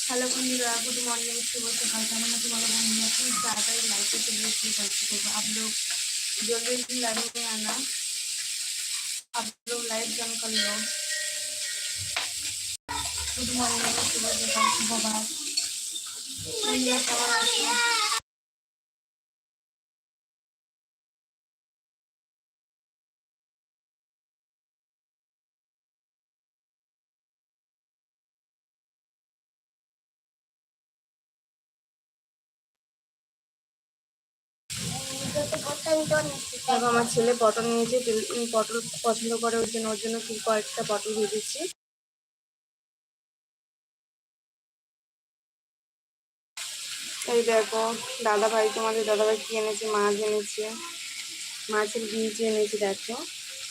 Hello বন্ধুরা, good morning, शुभ सकाल। केमन आছো বলো বন্ধুরা? प्लीज ताड़ाताड़ी लाइक चले एसে गल्प करबो। आप लोग जल्दी जल्दी लाइव में आना। आप लोग लाइव ज्वाइन कर लो। गुड मॉर्निंग, शुभ सकाल, सुप्रभात। বন্ধুরা কেমন আছো? দেখো আমার ছেলে পটল নিয়েছে, পটল পছন্দ করে, ওর জন্য কি কয়েকটা পটল ভেজেছি। এই দেখো তোমাদের দাদাভাই কি এনেছে, মাছ এনেছে, মাছের বীজ এনেছে। দেখো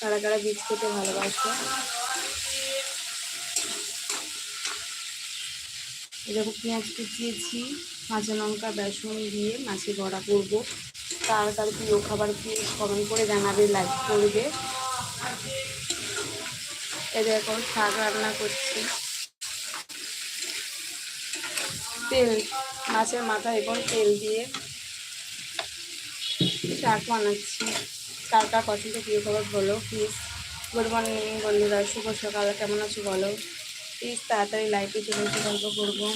কারা কারা বীজ খেতে ভালোবাসে। এরকম পেঁয়াজ কুচিয়েছি, কাঁচা লঙ্কা বেসন দিয়ে মাছে বড়া করবো। তার প্রিয় খাবার কি কমেন্ট করে জানাবে, লাইক করবে। এদের এখন শাক রান্না করছি, তেল মাছের মাথা এবং তেল দিয়ে শাক বানাচ্ছি। কার কার পছন্দ প্রিয় খাবার বলো প্লিজ। গুড মর্নিং বন্ধুরা, শুভ সকাল, কেমন আছো বলো প্লিজ। তাড়াতাড়ি লাইভে চলে এসে গল্প করবো।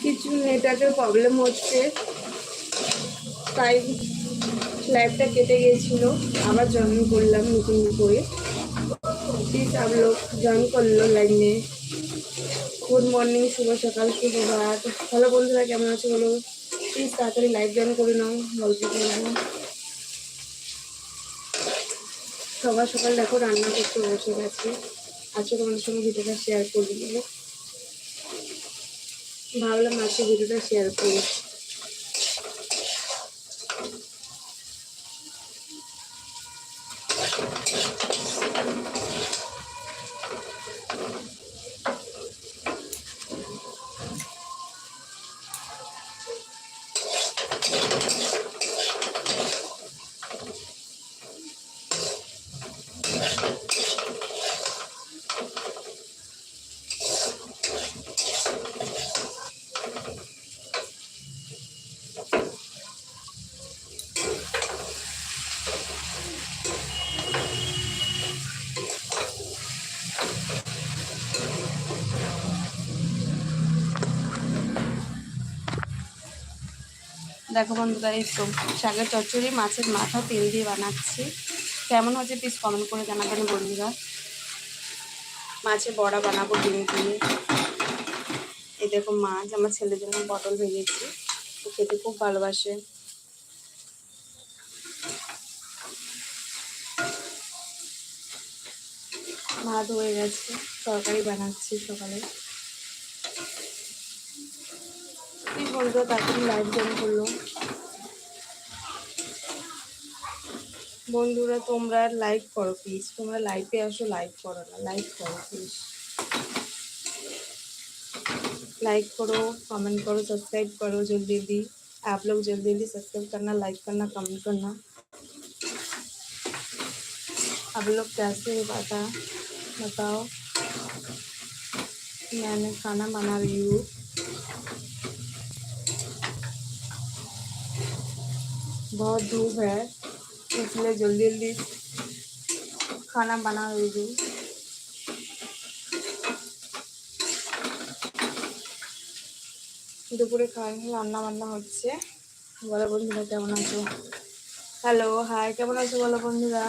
কিছু নেটওয়ার্কের প্রবলেম হচ্ছে, তাই লাইভটা কেটে গিয়েছিল, আবার জয়েন করলাম নতুন করে। प्लीज आप लोग जॉइन कर लो लाइव में। गुड मॉर्निंग, शुभ सकाल, सुप्रभात। हेलो বন্ধুরা কেমন আছো বলো প্লিজ। তাড়াতাড়ি লাইভ জয়েন করে নাও, গল্প করবো। সকাল সকাল দেখো রান্না করতে বসে গেছি। আজকে তোমাদের সঙ্গে ভিডিওটা শেয়ার করে দিলে ভাবলাম আজকে ভিডিওটা শেয়ার করি। দেখো বন্ধুরা, এই তো শাকের চচ্চড়ি মাছের মাথা তেল দিয়ে বানাচ্ছি। কেমন হচ্ছে প্লিজ কমেন্ট করে জানাবেন বন্ধুরা। মাছের বড়া বানাবো ডিম দিয়ে। এই দেখো মাছ, আমার ছেলের জন্য পটল ভেজেছি, ও খেতে খুব ভালোবাসে। ভাত হয়ে গেছে, তরকারি বানাচ্ছি সকালে। প্লিজ বন্ধুরা তাড়াতাড়ি লাইভ জয়েন করলো। বন্ধুরা তোমরা লাইক করো প্লিজ, তোমরা লাইভে আসো, লাইক করো না, লাইক করো প্লিজ। लाइक करो, कमेंट करो, सब्सक्राइब करो जल्दी जल्दी। आप लोग जल्दी जल्दी सब्सक्राइब करना, लाइक करना, कमेंट करना। आप लोग कैसे हो पता बताओ। मैंने खाना बना रही हूँ। बहुत धूप है इसलिए जल्दी जल्दी खाना बना रही हूँ। দুপুরে খাইনি, রান্না বান্না হচ্ছে। বলো বন্ধুরা কেমন আছো। হ্যালো হাই, কেমন আছো বলো বন্ধুরা।